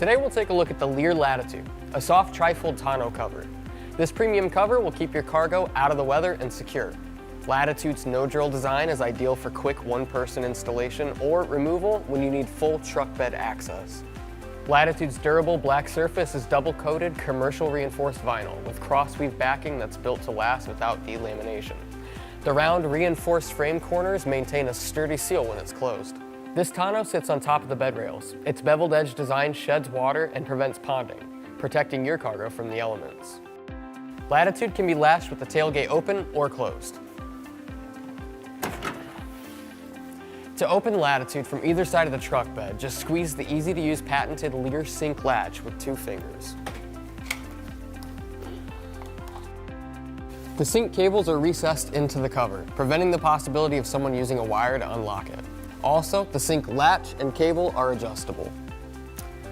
Today we'll take a look at the LEER Latitude, a soft trifold tonneau cover. This premium cover will keep your cargo out of the weather and secure. Latitude's no-drill design is ideal for quick one-person installation or removal when you need full truck bed access. Latitude's durable black surface is double-coated commercial reinforced vinyl with crossweave backing that's built to last without delamination. The round reinforced frame corners maintain a sturdy seal when it's closed. This tonneau sits on top of the bed rails. Its beveled edge design sheds water and prevents ponding, protecting your cargo from the elements. Latitude can be latched with the tailgate open or closed. To open Latitude from either side of the truck bed, just squeeze the easy-to-use patented LEER Sync latch with 2 fingers. The sync cables are recessed into the cover, preventing the possibility of someone using a wire to unlock it. Also, the sync latch and cable are adjustable.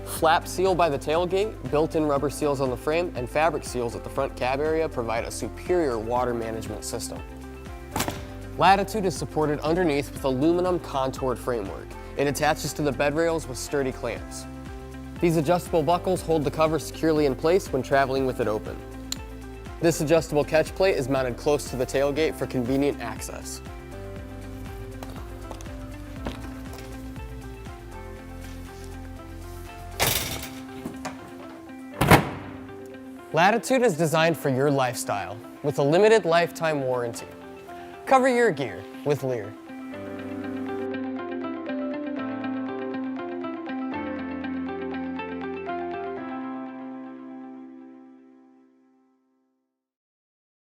Flap seal by the tailgate, built-in rubber seals on the frame, and fabric seals at the front cab area provide a superior water management system. Latitude is supported underneath with aluminum contoured framework. It attaches to the bed rails with sturdy clamps. These adjustable buckles hold the cover securely in place when traveling with it open. This adjustable catch plate is mounted close to the tailgate for convenient access. Latitude is designed for your lifestyle with a limited lifetime warranty. Cover your gear with LEER.